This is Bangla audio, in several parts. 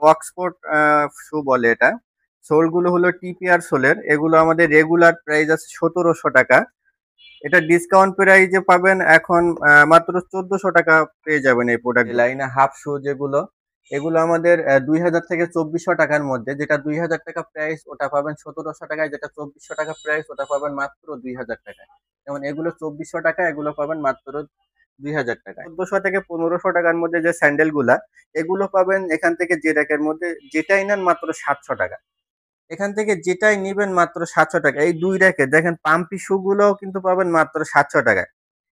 অক্সফোর্ড শু বলে এটা। সোলগুলো হলো টিপিআর সোলের। এগুলো আমাদের রেগুলার প্রাইস আছে ১৭০০ টাকা। এটা ডিসকাউন্ট প্রাইজে পাবেন এখন মাত্র ১৪০০ টাকা পেয়ে যাবেন এই প্রোডাক্ট লাইনে। হাফ শু যেগুলো, এগুলো আমাদের ২০০০ থেকে ২৪০০ টাকার মধ্যে। যেটা ২০০০ টাকা প্রাইস ওটা পাবেন ১৭০০ টাকায়, যেটা ২৪০০ টাকা প্রাইস ওটা পাবেন মাত্র ২০০০ টাকায়। যেমন এগুলো ২৪০০ টাকা, এগুলো পাবেন মাত্র ২০০০ টাকায়। ১৪০০ থেকে ১৫০০ টাকার মধ্যে যে স্যান্ডেল গুলা, এগুলো পাবেন এখান থেকে যে র্যাকের মধ্যে যেটাই নেন মাত্র ৭০০ টাকা। এখান থেকে যেটাই নিবেন মাত্র ৭০০ টাকা। এই দুই র্যাকে দেখেন পাম্পি শু গুলোও কিন্তু পাবেন মাত্র ৭০০ টাকায়।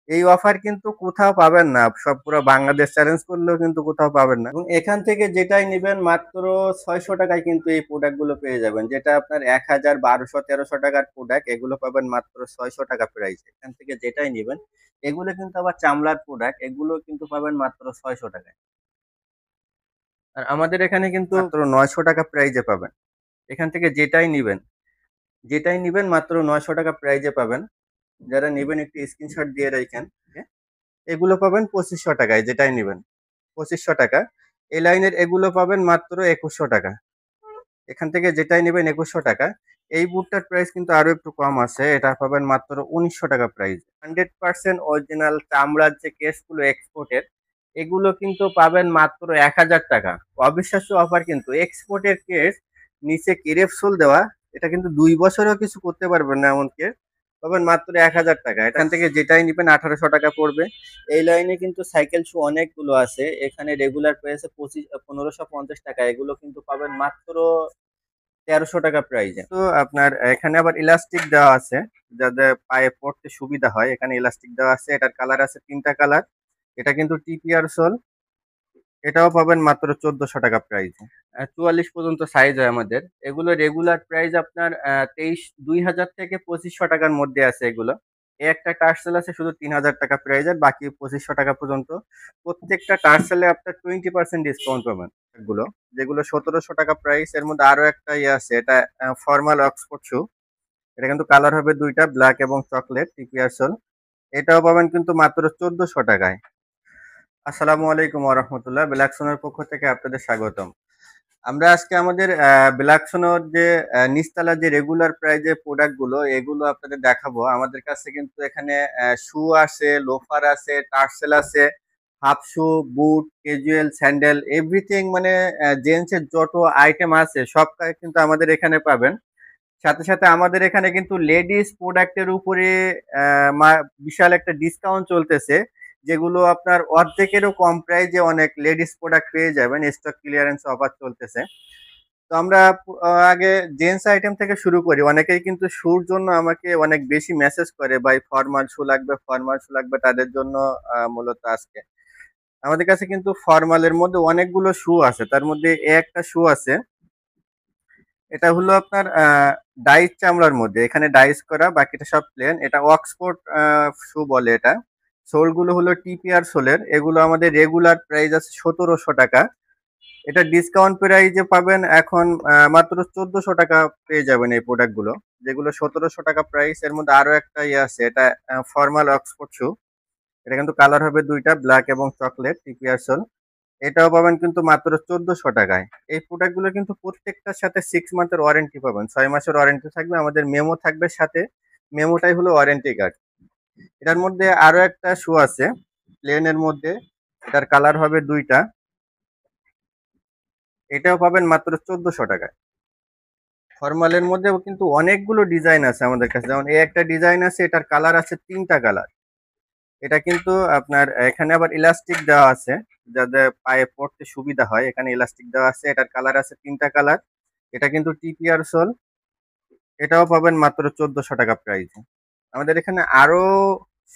এই অফার কিন্তু কোথাও পাবেন না, সব পুরো বাংলাদেশ চ্যালেঞ্জ করলেও কিন্তু কোথাও পাবেন না। এবং এখান থেকে যেটাই নিবেন মাত্র ৬০০ টাকায় কিন্তু এই প্রোডাক্ট গুলো পেয়ে যাবেন। যেটা আপনার ১০০০, ১২০০, ১৩০০ টাকার প্রোডাক্ট, এগুলো পাবেন মাত্র ৬০০ টাকা প্রাইসে। এখান থেকে যেটাই নিবেন, এগুলো কিন্তু আবার চামড়ার প্রোডাক্ট, এগুলো কিন্তু পাবেন মাত্র ৬০০ টাকায়। আর আমাদের এখানে কিন্তু মাত্র ৯০০ টাকা প্রাইজে পাবেন। এখান থেকে যেটাই নিবেন মাত্র ৯০০ টাকা প্রাইজে পাবেন। যারা নিবেন একটু স্ক্রিনশট দিয়ে রাখেন। এগুলো পাবেন ২৫০০ টাকায়, যেটাই নিবেন ২৫০০ টাকা। এই লাইনের এগুলো পাবেন মাত্র ২১০০ টাকা। এখান থেকে যেটাই নিবেন ২১০০ টাকা। এই বুটটার প্রাইস কিন্তু আরো একটু কম আছে, এটা পাবেন মাত্র ১৯০০ টাকা প্রাইস। 100% অরিজিনাল চামড়ার যে কেসগুলো এক্সপোর্টের, এগুলো কিন্তু পাবেন মাত্র ১০০০ টাকা। অবিশ্বাস্য অফার কিন্তু। এক্সপোর্টের কেস, নিচে কেরেপ সোল দেওয়া, এটা কিন্তু ২ বছরেও কিছু করতে পারবেন না এমন কেস, পাবেন মাত্র ১০০০ টাকা। এখান থেকে যেটাই নিবেন ১৮০০ টাকা পড়বে। এই লাইনে কিন্তু সাইকেল শু অনেকগুলো আছে। এখানে রেগুলার প্রাইসে ১৫৫০ টাকা, এগুলো কিন্তু পাবেন মাত্র ১৩০০ টাকা প্রাইজে। তো আপনার এখানে আবার ইলাস্টিক দেওয়া আছে, যাদের পায়ে পড়তে সুবিধা হয়। এখানে ইলাস্টিক দেওয়া আছে, এটার কালার আছে ৩টা কালার। এটা কিন্তু টিপিআর সোল, এটাও পাবেন মাত্র ১৪০০ টাকা প্রাইজে। ৪৪ পর্যন্ত সাইজ হয় আমাদের। এগুলো রেগুলার প্রাইস আপনার ২০০০ থেকে ২৫০০ টাকার মধ্যে আছে এগুলো। এই একটা টার্সেল আছে শুধু ৩০০০ টাকা প্রাইজের, বাকি ২৫০০ টাকা পর্যন্ত। প্রত্যেকটা টার্সেলে আপনার 20% ডিসকাউন্ট পাবেন। এগুলো যেগুলো ১৭০০ টাকা প্রাইস, এর মধ্যে আরো একটা ইয়ে আছে, এটা ফর্মাল অক্সফোর্ড শু। এটা কিন্তু কালার হবে দুইটা, ব্ল্যাক এবং চকলেট, টিপিআর সোল। এটাও পাবেন কিন্তু মাত্র ১৪০০ টাকায়। আসসালামু আলাইকুম ওরহমতুল্লাহ, ব্ল্যাকসোনের পক্ষ থেকে আপনাদের স্বাগতম। আমরা আজকে আমাদের ব্ল্যাকসোনোর যে নিচতলার যে রেগুলার প্রাইজের প্রোডাক্ট গুলো, এগুলো আপনাদের দেখাবো। আমাদের কাছে কিন্তু এখানে শু আছে, লোফার আছে, টার্সেল আছে, হাফ শু, বুট, ক্যাজুয়াল, স্যান্ডেল, এভরিথিং, মানে জেন্টসের যত আইটেম আছে সব কিন্তু আমাদের এখানে পাবেন। সাথে সাথে আমাদের এখানে কিন্তু লেডিস প্রোডাক্টের উপরে বিশাল একটা ডিসকাউন্ট চলতেছে, যেগুলো আপনার অর্ধেকেরও কম প্রাইজে অনেক লেডিস প্রোডাক্ট পেয়ে যাবেন। স্টক ক্লিয়ারেন্স অফার চলতেছে। তো আমরা আগে জেন্টস আইটেম থেকে শুরু করি। অনেকেই কিন্তু শুর জন্য আমাকে অনেক বেশি মেসেজ করে, ভাই ফরমাল শু লাগবে, ফরমাল শু লাগবে। তাদের জন্য মূলত আজকে আমাদের কাছে কিন্তু ফরমালের মধ্যে অনেকগুলো শু আছে। তার মধ্যে একটা শু আছে, এটা হলো আপনার ডাইস চামড়ার মধ্যে, এখানে ডাইস করা, বাকিটা সব প্লেন। এটা অক্সফোর্ড শু বলে এটা। সোলগুলো হলো টিপিআর সোলের। এগুলো আমাদের রেগুলার প্রাইস আছে ১৭০০ টাকা। এটা ডিসকাউন্ট প্রাইজে পাবেন এখন মাত্র ১৪০০ টাকা পেয়ে যাবেন এই প্রোডাক্ট গুলো, যেগুলো ১৭০০ টাকা প্রাইস। এর মধ্যে আরো একটা ইয়ে আছে, এটা ফর্মাল অক্সফোর্ড শু। এটা কিন্তু কালার হবে দুইটা, ব্ল্যাক এবং চকলেট, টিপিআর সোল। এটাও পাবেন কিন্তু মাত্র ১৪০০ টাকায়। এই প্রোডাক্ট গুলো কিন্তু প্রত্যেকটার সাথে 6 মান্থের ওয়ারেন্টি পাবেন, ৬ মাসের ওয়ারেন্টি থাকবে। আমাদের মেমো থাকবে সাথে, মেমোটাই হলো ওয়ারেন্টি কার্ড। এটার মধ্যে আরো একটা শু আছে প্লেনের মধ্যে, এটার কালার হবে দুইটা, এটাও পাবেন মাত্র ১৪০০ টাকায়। ফরমালের মধ্যেও কিন্তু অনেকগুলো ডিজাইন আছে আমাদের কাছে। যেমন এই একটা ডিজাইন আছে, এটার কালার আছে ৩টা কালার। এটা কিন্তু আপনার এখানে আবার ইলাস্টিক দেওয়া আছে, যাতে পায়ে পড়তে সুবিধা হয়। এখানে ইলাস্টিক দেওয়া আছে, এটার কালার আছে ৩টা কালার। এটা কিন্তু টিপিআর সোল, এটাও পাবেন মাত্র ১৪০০ টাকা প্রাইসে। আমাদের এখানে আরো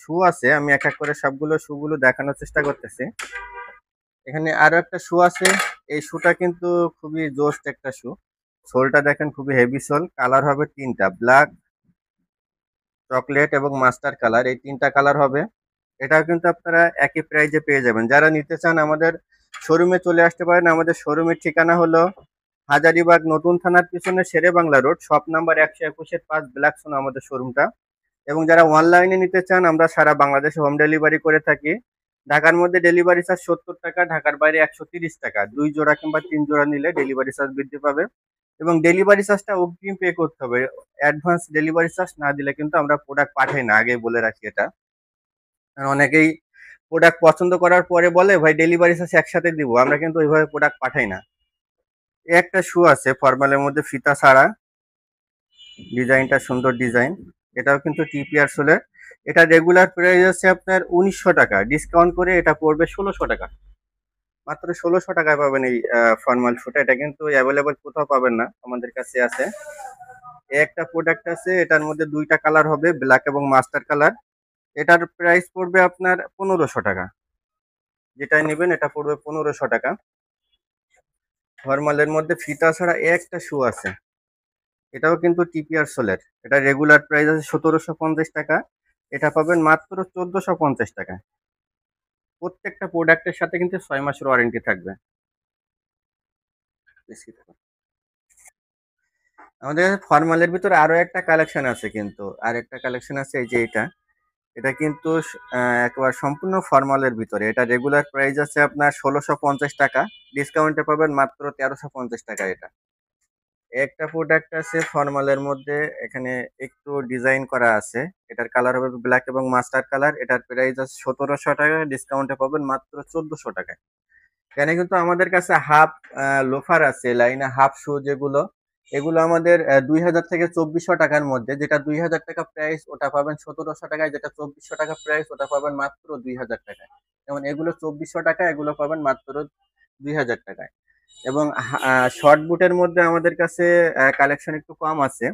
শু আছে, আমি এক এক করে সবগুলো শু গুলো দেখানোর চেষ্টা করতেছি। এখানে আরো একটা শু আছে। এই শুটা কিন্তু খুবই জোস্ট একটা শু। সোলটা দেখেন খুবই হেভি সোল। কালার হবে ৩টা, ব্ল্যাক, চকলেট এবং মাস্টার কালার, এই ৩টা কালার হবে। এটাও কিন্তু আপনারা একই প্রাইজে পেয়ে যাবেন। যারা নিতে চান আমাদের শোরুমে চলে আসতে পারেন। আমাদের শোরুমের ঠিকানা হলো হাজারীবাগ নতুন থানার পিছনে শেরে বাংলা রোড, শপ নাম্বার ১২১-এর ৫, ব্ল্যাকসোন আমাদের শোরুমটা। এবং যারা অনলাইনে নিতে চান, আমরা সারা বাংলাদেশে হোম ডেলিভারি করে থাকি। ঢাকার মধ্যে ডেলিভারি চার্জ ৭০ টাকা, ঢাকার বাইরে ১৩০ টাকা। ২ জোড়া কিংবা ৩ জোড়া নিলে ডেলিভারি চার্জ বৃদ্ধি পাবে এবং ডেলিভারি চার্জটা অগ্রিম পে করতে হবে। অ্যাডভান্স ডেলিভারি চার্জ না দিলে কিন্তু আমরা প্রোডাক্ট পাঠাই না, আগেই বলে রাখি এটা। কারণ অনেকেই প্রোডাক্ট পছন্দ করার পরে বলে ভাই ডেলিভারি চার্জ একসাথে দিব, আমরা কিন্তু ওইভাবে প্রোডাক্ট পাঠাই না। একটা শু আছে ফরমালের মধ্যে ফিতা ছাড়া, ডিজাইনটা সুন্দর ডিজাইন, এটাও কিন্তু টিপিআর সোলের। এটা রেগুলার প্রাইস আছে আপনার ১৯০০ টাকা, ডিসকাউন্ট করে এটা পড়বে ১৬০০ টাকা। মাত্র ১৬০০ টাকায় পাবেন এই ফরমাল শুটা। এটা কিন্তু অ্যাভেলেবল কোথাও পাবেন না, আমাদের কাছে আছে। একটা প্রোডাক্ট আছে, এটার মধ্যে দুইটা কালার হবে, ব্ল্যাক এবং মাস্টার কালার। এটার প্রাইস পড়বে আপনার ১৫০০ টাকা। যেটাই নেবেন এটা পড়বে ১৫০০ টাকা। ফরমালের মধ্যে ফিতা ছাড়া একটা শু আছে, এটাও কিন্তু টিপিআর সোলের। এটা রেগুলার প্রাইস আছে ১৭৫০ টাকা, এটা পাবেন মাত্র ১৪৫০ টাকা। প্রত্যেকটা প্রোডাক্টের সাথে কিন্তু ৬ মাসের ওয়ারেন্টি থাকবে। আমাদের ফরমালের ভিতরে আরো একটা কালেকশন আছে, কিন্তু আর একটা কালেকশন আছে এই যে এটা। এটা কিন্তু একেবারে সম্পূর্ণ ফরমালের ভিতরে। এটা রেগুলার প্রাইস আছে আপনার ১৬৫০ টাকা, ডিসকাউন্টে পাবেন মাত্র ১৩৫০ টাকা। এটা একটা প্রোডাক্ট আছে ফরমালের মধ্যে, এখানে একটু ডিজাইন করা আছে। এটার কালার হবে ব্ল্যাক এবং মাস্টার্ড কালার। এটার প্রাইস আছে ১৭০০ টাকা, ডিসকাউন্টে পাবেন মাত্র ১৪০০ টাকায়। এখানে কিন্তু আমাদের কাছে হাফ লোফার আছে, লাইনে হাফ শু যেগুলো, এগুলো আমাদের ২০০০ থেকে ২৪০০ টাকার মধ্যে। যেটা ২০০০ টাকা প্রাইস ওটা পাবেন ১৭০০ টাকায়, যেটা ২৪০০ টাকা প্রাইস ওটা পাবেন মাত্র ২০০০ টাকায়। যেমন এগুলো ২৪০০ টাকা, এগুলো পাবেন মাত্র ২০০০ টাকায়। এবং শর্ট বুটের মধ্যে আমাদের কাছে কালেকশন একটু কম আছে।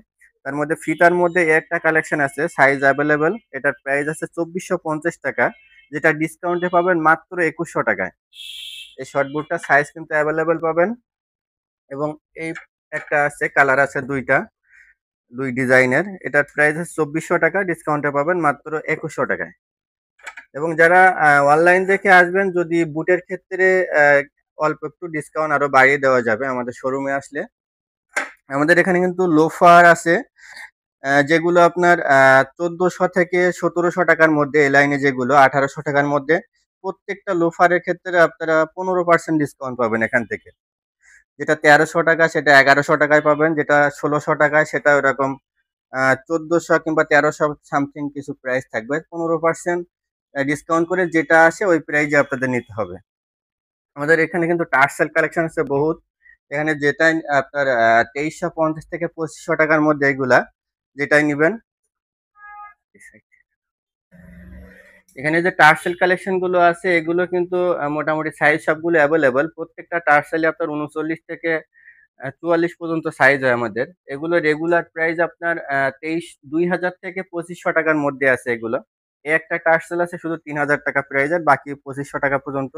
তার মধ্যে ফিতার মধ্যে একটা কালেকশন আছে, সাইজ অ্যাভেলেবেল। এটার প্রাইস আছে ২৪৫০ টাকা, যেটা ডিসকাউন্টে পাবেন মাত্র ২১০০ টাকায়। এই শর্ট বুটটা সাইজ কিন্তু অ্যাভেলেবেল পাবেন। এবং এই একটা আছে, কালার আছে দুইটা, দুই ডিজাইনের। এটার প্রাইস আছে ২৪০০ টাকা, ডিসকাউন্টে পাবেন মাত্র ২১০০ টাকায়। এবং যারা অনলাইন দেখে আসবেন, যদি বুটের ক্ষেত্রে অল্প একটু ডিসকাউন্ট আরো বাড়িয়ে দেওয়া যাবে আমাদের শোরুমে আসলে। আমাদের এখানে কিন্তু লোফার আছে, যেগুলো আপনার ১৪০০ থেকে ১৭০০ টাকার মধ্যে, এই লাইনে যেগুলো ১৮০০ টাকার মধ্যে। প্রত্যেকটা লোফারের ক্ষেত্রে আপনারা ১৫% ডিসকাউন্ট পাবেন এখান থেকে। যেটা ১৩০০ টাকা সেটা ১১০০ টাকায় পাবেন, যেটা ১৬০০ টাকায় সেটা ওরকম ১৪০০ কিংবা ১৩০০ সামথিং কিছু প্রাইস থাকবে। ১৫% ডিসকাউন্ট করে যেটা আসে ওই প্রাইজে আপনাদের নিতে হবে। আমাদের এখানে কিন্তু টার্সেল কালেকশন আছে বহুত। এখানে যেটাই আপনার ২৩৫০ থেকে ২৫০০ টাকার মধ্যে, এগুলা যেটাই নিবেন। এখানে যে টার্সেল কালেকশন গুলো আছে, এগুলো কিন্তু মোটামুটি সাইজ সবগুলো অ্যাভেলেবল। প্রত্যেকটা টার্সেলে আপনার ৩৯ থেকে ৪৪ পর্যন্ত সাইজ হয় আমাদের। এগুলো রেগুলার প্রাইস আপনার ২০০০ থেকে ২৫০০ টাকার মধ্যে আছে এগুলো। একটা টার্সেল আছে শুধু ৩০০০ টাকা প্রাইজের, বাকি ২৫০০ টাকা পর্যন্ত।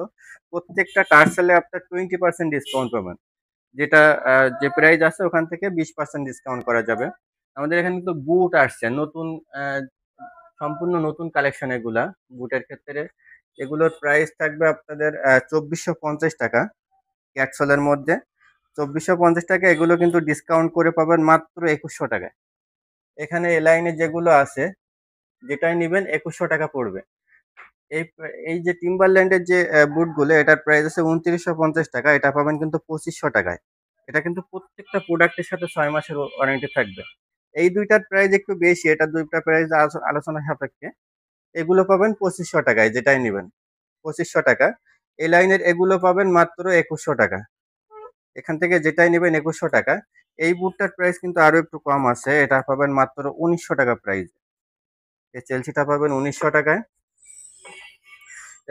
প্রত্যেকটা টার্সেলে আপনার 20% ডিসকাউন্ট পাবেন। যেটা যে প্রাইস আছে ওখান থেকে 20% ডিসকাউন্ট করা যাবে। আমাদের এখানে কিন্তু বুট আসছে নতুন, সম্পূর্ণ নতুন কালেকশন এগুলা। বুটের ক্ষেত্রে এগুলোর প্রাইস থাকবে আপনাদের ২৪৫০ টাকা ক্যাটসলের মধ্যে। ২৪৫০ টাকা, এগুলো কিন্তু ডিসকাউন্ট করে পাবেন মাত্র ২১০০ টাকায়। এখানে এ লাইনে যেগুলো আছে, যেটাই নিবেন ২১০০ টাকা পড়বে। এই এই যে টিম্বারল্যান্ডের যে বুটগুলো, এটার প্রাইস আছে ২৯৫০ টাকা, এটা পাবেন কিন্তু ২৫০০ টাকায়। এটা কিন্তু প্রত্যেকটা প্রোডাক্টের সাথে ৬ মাসের ওয়ারেন্টি থাকবে। এই দুইটার প্রাইস একটু বেশি, এটা দুইটা প্রাইস আলোচনা সাপেক্ষে। এগুলো পাবেন ২৫০০ টাকায়, যেটাই নিবেন ২৫০০ টাকা। এই লাইনের এগুলো পাবেন মাত্র ২১০০ টাকা। এখান থেকে যেটাই নেবেন ২১০০ টাকা। এই বুটটার প্রাইস কিন্তু আরো একটু কম আছে, এটা পাবেন মাত্র ১৯০০ টাকা প্রাইস। এই চেলসিটা পাবেন ১৯০০ টাকায়।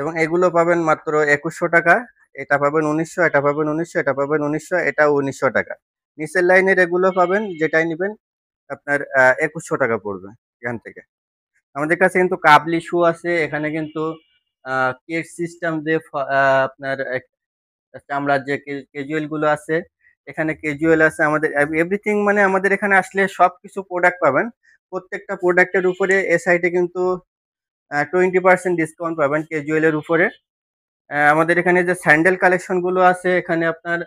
এবং এগুলো পাবেন মাত্র ২১০০ টাকা। এটা পাবেন ১৯০০, এটা পাবেন ১৯০০, এটা পাবেন ১৯০০, এটাও ১৯০০ টাকা। নিচের লাইনের এগুলো পাবেন, যেটাই নিবেন আপনার ২১০০ টাকা পড়বে এখান থেকে। আমাদের কাছে কিন্তু কাবলি শু আছে। এখানে কিন্তু কেজ সিস্টেম দিয়ে আপনার চামড়ার যে ক্যাজুয়াল গুলো আছে, এখানে ক্যাজুয়াল আছে আমাদের এভরিথিং। মানে আমাদের এখানে আসলে সবকিছু প্রোডাক্ট পাবেন। প্রত্যেকটা প্রোডাক্টের উপরে এ সাইডে কিন্তু 20% ডিসকাউন্ট পাবেন ক্যাজুয়ালের উপরে। আমাদের এখানে যে স্যান্ডেল কালেকশন গুলো আছে, এখানে আপনার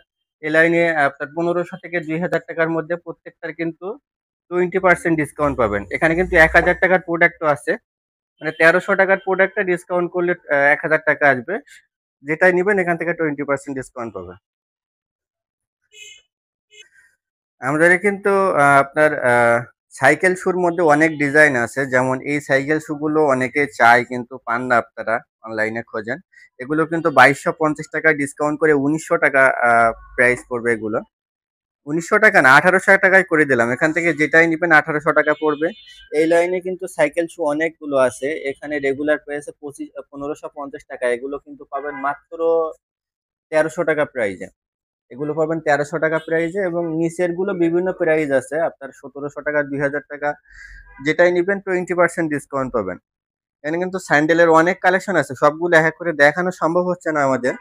এ লাইনে আপনার ১৫০০ থেকে ২০০০ টাকার মধ্যে প্রত্যেকটার কিন্তু 20% ডিসকাউন্ট পাবেন। এখানে কিন্তু ১০০০ টাকার প্রোডাক্টও আছে। মানে 1300 টাকার প্রোডাক্টটা ডিসকাউন্ট করলে 1000 টাকা আসবে। যেটাই নিবেন এখান থেকে 20% ডিসকাউন্ট পাবেন। আমাদের কিন্তু আপনার সাইকেল শুর মধ্যে অনেক ডিজাইন আছে। যেমন এই সাইকেল শু গুলো অনেকে চায় কিন্তু পান না আপনারা, অনলাইনে খোঁজেন। এগুলো কিন্তু 2250 টাকা ডিসকাউন্ট করে 1900 টাকা প্রাইস পড়বে এগুলো। 1900 টাকা না, 1800 টাকায় করে দিলাম। এখান থেকে যেটাই নিবেন 1800 টাকা পড়বে। এই লাইনে কিন্তু সাইকেল শু অনেকগুলো আছে। এখানে রেগুলার প্রাইস 1550 টাকা। এগুলো কিন্তু পাবেন মাত্র 1300 টাকা প্রাইজে। এগুলো পাবেন 1300 টাকা প্রাইজে, এবং নিচের গুলো বিভিন্ন প্রাইস আছে। আপনার 1700 টাকা, 2000 টাকা, যেটাই নিবেন 20% ডিসকাউন্ট পাবেন। এখানে কিন্তু স্যান্ডেলের অনেক কালেকশন আছে। সবগুলো এক এক করে দেখানো সম্ভব হচ্ছে না আমাদের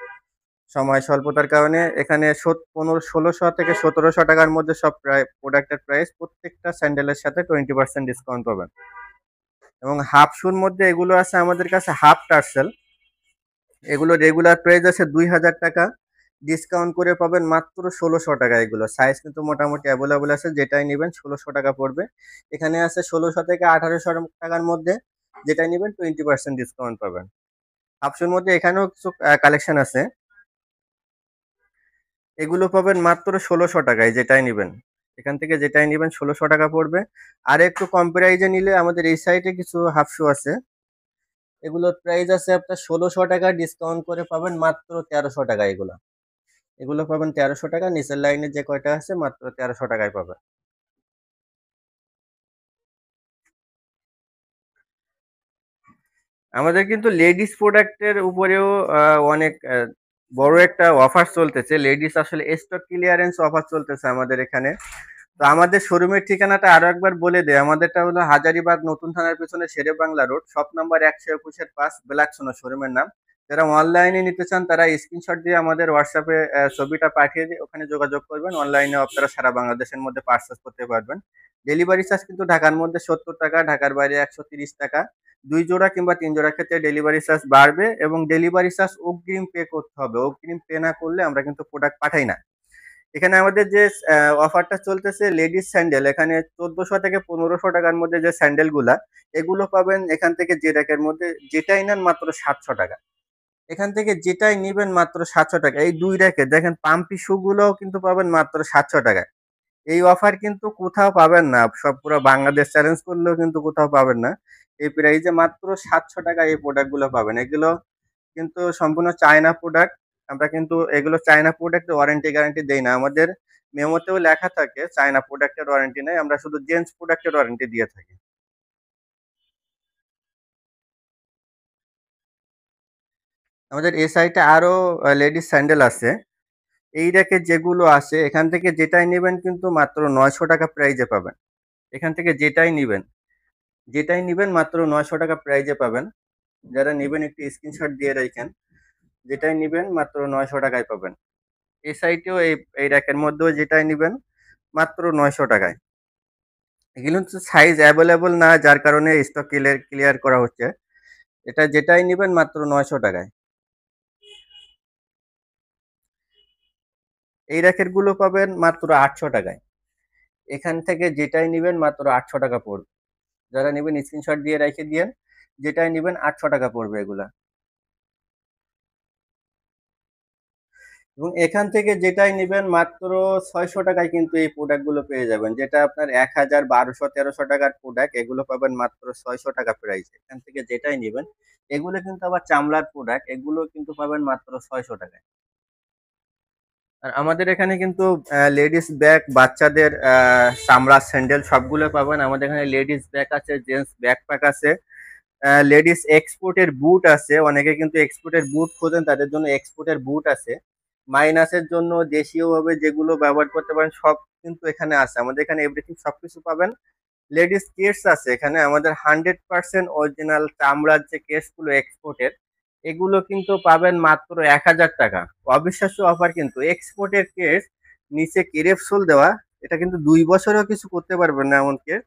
সময় স্বল্পতার কারণে। এখানে 1600 থেকে 1700 টাকার মধ্যে সব প্রোডাক্টের প্রাইস। প্রত্যেকটা স্যান্ডেলের সাথে 20% ডিসকাউন্ট পাবেন। এবং হাফ শুর মধ্যে এগুলো আছে আমাদের কাছে হাফ টার্সেল। এগুলো রেগুলার প্রাইস আছে 2000 টাকা, ডিসকাউন্ট করে পাবেন মাত্র 1600 টাকা। এগুলো সাইজ কিন্তু মোটামুটি অ্যাভেলেবল আছে, যেটাই নেবেন 1600 টাকা পড়বে। এখানে আছে 1600 থেকে 1800 টাকার মধ্যে, যেটাই নেবেন 20% ডিসকাউন্ট পাবেন। হাফসুর মধ্যে এখানেও কিছু কালেকশন আছে, এগুলো পাবেন মাত্র 1600 টাকায়, যেটাই নেবেন। এখান থেকে যেটাই নেবেন 1600 টাকা পড়বে। আর একটু কম প্রাইজে নিলে আমাদের এই সাইডে কিছু হাফ শু আছে, এগুলোর প্রাইস আছে আপনার 1600 টাকা, ডিসকাউন্ট করে পাবেন মাত্র 1300 টাকা। এগুলো এগুলো পাবেন 1300 টাকা। নিচের লাইনে যে কয়টা আছে মাত্র 1300 টাকায় পাবেন। আমাদের কিন্তু লেডিস প্রোডাক্টের উপরেও অনেক বড় একটা অফার চলতেছে। লেডিস আসলে স্টক ক্লিয়ারেন্স অফার চলতেছে আমাদের এখানে। তো আমাদের শোরুমের ঠিকানাটা আরো একবার বলে দেয়। আমাদেরটা হলো হাজারীবাগ নতুন থানার পেছনে Shere Bangla road, shop number 121-5, black সোনা শোরুমের নাম। যারা অনলাইনে নিতে চান তারা স্ক্রিনশট দিয়ে আমাদের হোয়াটসঅ্যাপে ছবিটা পাঠিয়ে দিয়ে ওখানে যোগাযোগ করবেন। অনলাইনে আপনারা সারা বাংলাদেশের মধ্যে পার্চেস করতে পারবেন। ডেলিভারি চার্জ কিন্তু ঢাকার মধ্যে 70 টাকা, ঢাকার বাইরে 130 টাকা। 2 জোড়া কিংবা 3 জোড়া ক্ষেত্রে ডেলিভারি চার্জ বাড়বে, এবং ডেলিভারি চার্জ অগ্রিম পে করতে হবে। অগ্রিম পে না করলে আমরা কিন্তু প্রোডাক্ট পাঠাই না। এখানে আমাদের যে অফারটা চলতেছে লেডিস স্যান্ডেল, এখানে 1400 থেকে 1500 টাকার মধ্যে যে স্যান্ডেল গুলা, এগুলো পাবেন এখান থেকে যে র্যাকের মধ্যে, যেটাই নেন মাত্র 700 টাকা। এখান থেকে যেটাই নিবেন মাত্র 700 টাকা। এই দুই র্যাকে দেখেন পাম্পি শু গুলোও কিন্তু পাবেন মাত্র 700 টাকায়। এই অফার কিন্তু কোথাও পাবেন না, সব পুরো বাংলাদেশ চ্যালেঞ্জ করলেও কিন্তু কোথাও পাবেন না। এই প্রাইসে মাত্র 700 টাকা এই প্রোডাক্ট গুলো পাবেন। এগুলো কিন্তু সম্পূর্ণ চায়না প্রোডাক্ট। আমরা কিন্তু এগুলো চায়না প্রোডাক্টের ওয়ারেন্টি গ্যারান্টি দেই না। আমাদের মেমোতেও লেখা থাকে চায়না প্রোডাক্টের ওয়ারেন্টি নেই, আমরা শুধু জেন্টস প্রোডাক্টের ওয়ারেন্টি দিয়ে থাকি। আমাদের এই সাইটে আরো লেডিস স্যান্ডেল আছে। এই র্যাকে যেগুলো আছে এখান থেকে যেটাই নেবেন কিন্তু মাত্র 900 টাকা প্রাইজে পাবেন। এখান থেকে যেটাই নিবেন মাত্র 900 টাকা প্রাইজে পাবেন। যারা নিবেন একটু স্ক্রিনশট দিয়ে রাখেন। যেটাই নিবেন মাত্র 900 টাকায় পাবেন। এই সাইটেও এই র্যাকের মধ্যেও যেটাই নিবেন মাত্র 900 টাকায়। এগুলো হচ্ছে সাইজ অ্যাভেলেবল না, যার কারণে স্টক ক্লিয়ার করা হচ্ছে। এটা যেটাই নিবেন মাত্র 900 টাকায়। এই র্যাকের গুলো পাবেন মাত্র 800 টাকায়। এখান থেকে যেটাই নিবেন মাত্র 800 টাকা পড়বে। যারা নিবেন স্ক্রিনশট দিয়ে রেখে দিয়েন। যেটাই নিবেন 800 টাকা পড়বে এগুলা। এবং এখান থেকে যেটাই নিবেন মাত্র 600 টাকায় কিন্তু এই প্রোডাক্ট গুলো পেয়ে যাবেন। যেটা আপনার 1000, 1200, 1300 টাকার প্রোডাক্ট, এগুলো পাবেন মাত্র 600 টাকা প্রাইস। এখান থেকে যেটাই নিবেন, এগুলো কিন্তু আবার চামড়ার প্রোডাক্ট, এগুলো কিন্তু পাবেন মাত্র 600 টাকায়। আর আমাদের এখানে কিন্তু লেডিস ব্যাগ, বাচ্চাদের চামড়ার স্যান্ডেল সবগুলো পাবেন। আমাদের এখানে লেডিস ব্যাগ আছে, জেন্টস ব্যাকপ্যাক আছে, লেডিস এক্সপোর্টের বুট আছে। অনেকে কিন্তু এক্সপোর্টের বুট খোঁজেন, তাদের জন্য এক্সপোর্টের বুট আছে। মাইনাসের জন্য দেশীয়ভাবে যেগুলো ব্যবহার করতে পারেন সব কিন্তু এখানে আছে। আমাদের এখানে এভরিথিং সবকিছু পাবেন। লেডিস কেডস আছে এখানে। আমাদের 100% অরিজিনাল চামড়ার যে কেস গুলো এক্সপোর্টের, এগুলো কিন্তু পাবেন মাত্র 1000 টাকা। অবিশ্বাস্য অফার কিন্তু। এক্সপোর্টের কেস, নিচে কেরেপসোল দেওয়া, এটা কিন্তু 2 বছরেও কিছু করতে পারবেন না এমন কেস,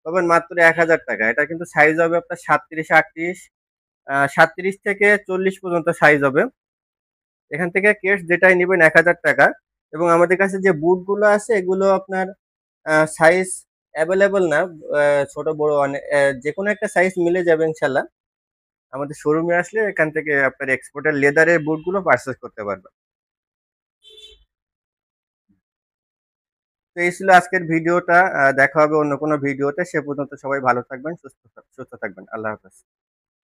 পাবেন মাত্র 1000 টাকা। এটা কিন্তু সাইজ হবে আপনার 37, 38, 37 থেকে 40 পর্যন্ত সাইজ হবে। এখান থেকে কেস যেটাই নেবেন 1000 টাকা। এবং আমাদের কাছে যে বুট গুলো আছে এগুলো আপনার সাইজ অ্যাভেলেবল না, ছোট বড় অনেক, যে কোনো একটা সাইজ মিলে যাবে ইনশাল্লাহ। আমাদের শোরুমে আসলে এখান থেকে আপনার এক্সপোর্টের লেদারের বুটগুলো পারচেজ করতে পারবেন। তো এই ছিল আজকের ভিডিওটা। দেখা হবে অন্য কোনো ভিডিওতে। সে পর্যন্ত সবাই ভালো থাকবেন, সুস্থ থাকবেন। আল্লাহ হাফেজ।